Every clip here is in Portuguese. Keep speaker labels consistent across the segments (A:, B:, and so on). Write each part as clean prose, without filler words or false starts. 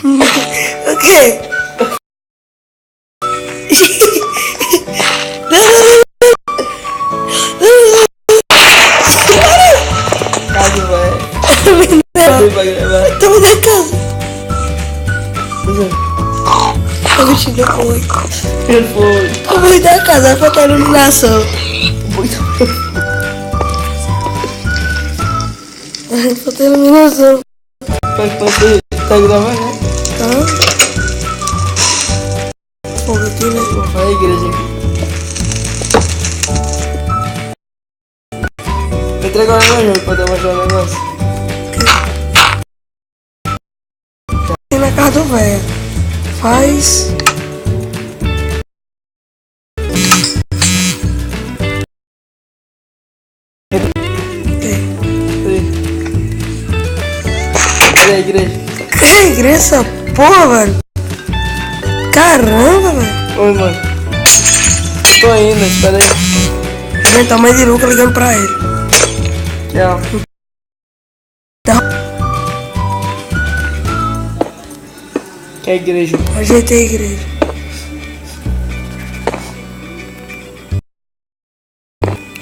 A: O quê?
B: Casa, vai.
A: Tamo na casa. A bichinha foi.
B: Foi.
A: A mãe da casa, falta iluminação. Falta iluminação.
B: Tá gravando, né?
A: Tá? Fogo aqui, né?
B: Vou falar a igreja aqui. Entra agora no jogo pra demonstrar um negócio.
A: Tem na casa do velho. Faz.
B: Cadê a igreja?
A: Que igreja essa porra, velho? Caramba, velho.
B: Oi, mano. Tô indo, espera aí.
A: Vem tamanho de Luca ligando pra ele.
B: Tchau. Que é a igreja?
A: Ajeitei a igreja.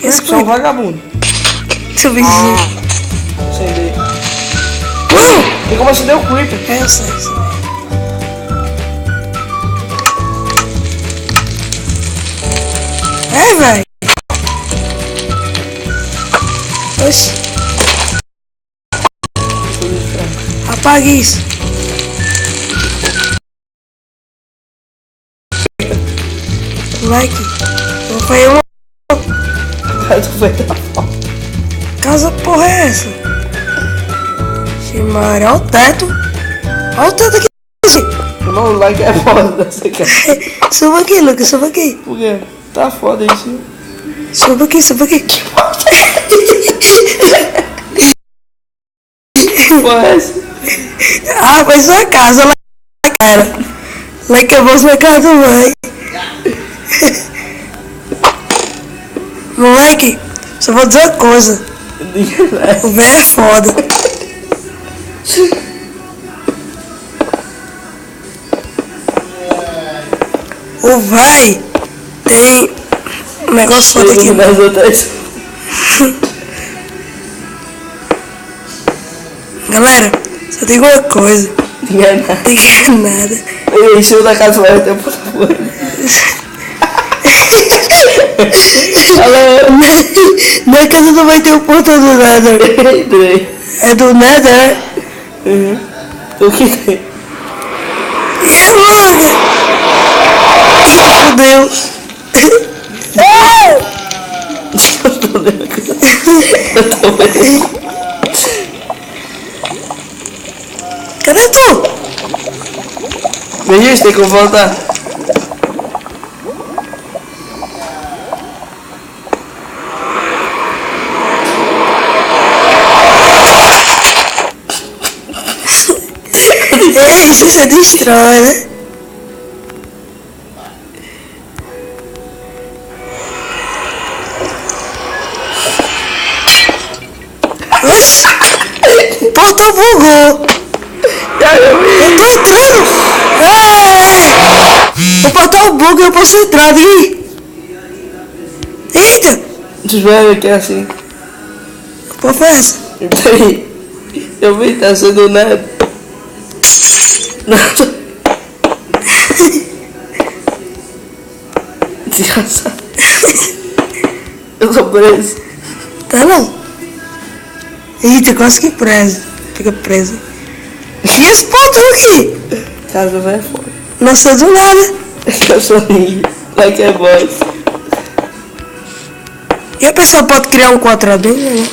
A: Esse
B: Só um vagabundo.
A: Seu vizinho.
B: Acender. Tem como acender o creeper?
A: É, eu sei. É, velho. Oxi. Apague isso. Like. Foi uma
B: Vai dar foto.
A: casa porra é essa? Ximaria, olha o teto. Olha o teto aqui.
B: Irmão, o like é foda dessa cara.
A: Suba aqui, Lucas, suba aqui.
B: Por quê? Tá foda isso.
A: Suba aqui, suba aqui.
B: Porra é essa?
A: Ah, foi sua casa lá, cara. Lá que eu vou sua casa, mãe. Moleque, só vou dizer uma coisa. O velho é foda. O velho tem um negócio foda aqui.
B: Das outras.
A: Galera, só tem uma coisa.
B: Não é nada.
A: Não tem nada.
B: Ele encheu da casa vai até por favor.
A: Na casa não vai ter o portão do Nether. É do Nether.
B: O que tem?
A: É logo. Fudeu. Cadê tu?
B: Veja, tem como voltar.
A: Ei, isso você destrói, né? Oxi! O portão bugou! Eu tô entrando! Ei! O portão buga e eu posso entrar, vi? Eita!
B: Vocês vão ver que é assim.
A: Qual foi essa?
B: Peraí. Eu vi, tá sendo nada. Desgraçado. Eu sou preso.
A: Tá não? Eita, quase que preso. Fica preso. E esse portão aqui?
B: Casa vai fora.
A: Não sei do nada.
B: Eu sou ninja. Like é boss.
A: E a pessoa pode criar um quadradinho, né?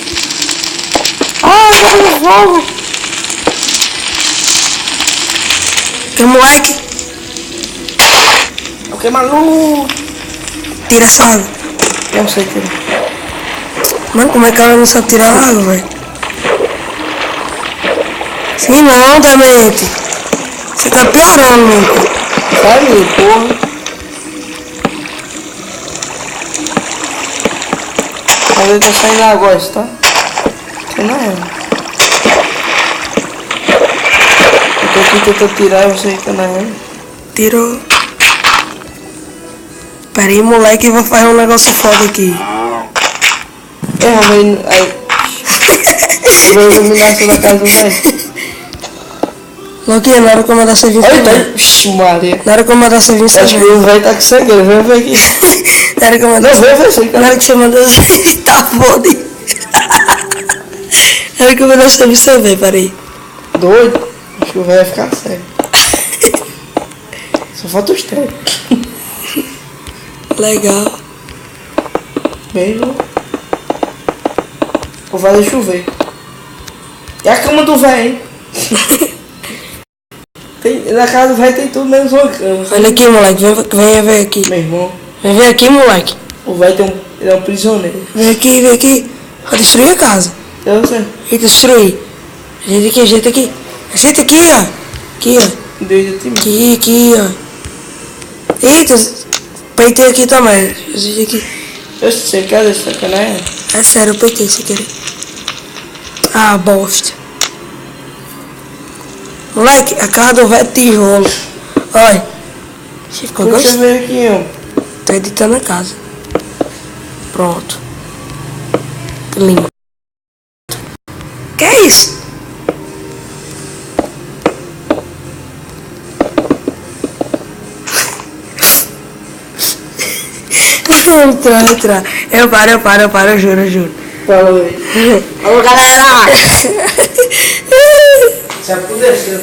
A: Ah, eu no fogo! Que moleque!
B: O que maluco?
A: Tira essa água.
B: Eu sei que
A: Mano, como é que ela não sabe tirar a água, velho? Sim não, Demente. Você tá piorando, mano.
B: sabe, porra. Mas ele tá saindo agora, tá? Que não é. Eu tô aqui tentou tirar e você fica na rama.
A: Tirou. Pera aí, moleque, eu vou fazer um negócio foda aqui.
B: Aí. Vou iluminação da casa do velho.
A: Loquinha, na hora que eu mandar você vir
B: Olha,
A: também.
B: tá. Vixe, Maria.
A: Na hora que eu mandar você vir
B: Acho que
A: também.
B: o velho tá com sangue, vem ver aqui.
A: Na hora que eu mandar
B: Não, vem, você
A: Na hora que você mandar você vir, tá foda. Na hora que eu mandar você vir também, peraí.
B: Doido? Acho que o velho vai ficar cego. Só falta os três.
A: Legal.
B: Bem, viu? O velho deixa chover. E a cama do velho, hein? Na casa do velho tem tudo menos uma cama.
A: Olha aqui, moleque, vem ver aqui.
B: Meu irmão,
A: Vem ver aqui, moleque.
B: o velho ele é um prisioneiro.
A: Vem aqui. Vai destruir a casa.
B: Eu sei.
A: E destruir. Ajeita aqui. Ajeita aqui, ó. Aqui, ó.
B: Desde de mim.
A: Aqui, ó. Eita, peitei aqui também. Ajeita aqui.
B: Eu sei, quer deixar sacanagem?
A: É sério, eu peitei sem querer. Ah, bosta. Moleque, a casa do velho é tijolo. Olha. Você ficou
B: Deixa eu
A: gostando?
B: ver aqui, ó.
A: Tô editando a casa. Pronto. Limpo. Que é isso? Entrar. Eu paro, eu juro.
B: Falou aí.
A: Alô, galera!
B: Se apodreceu.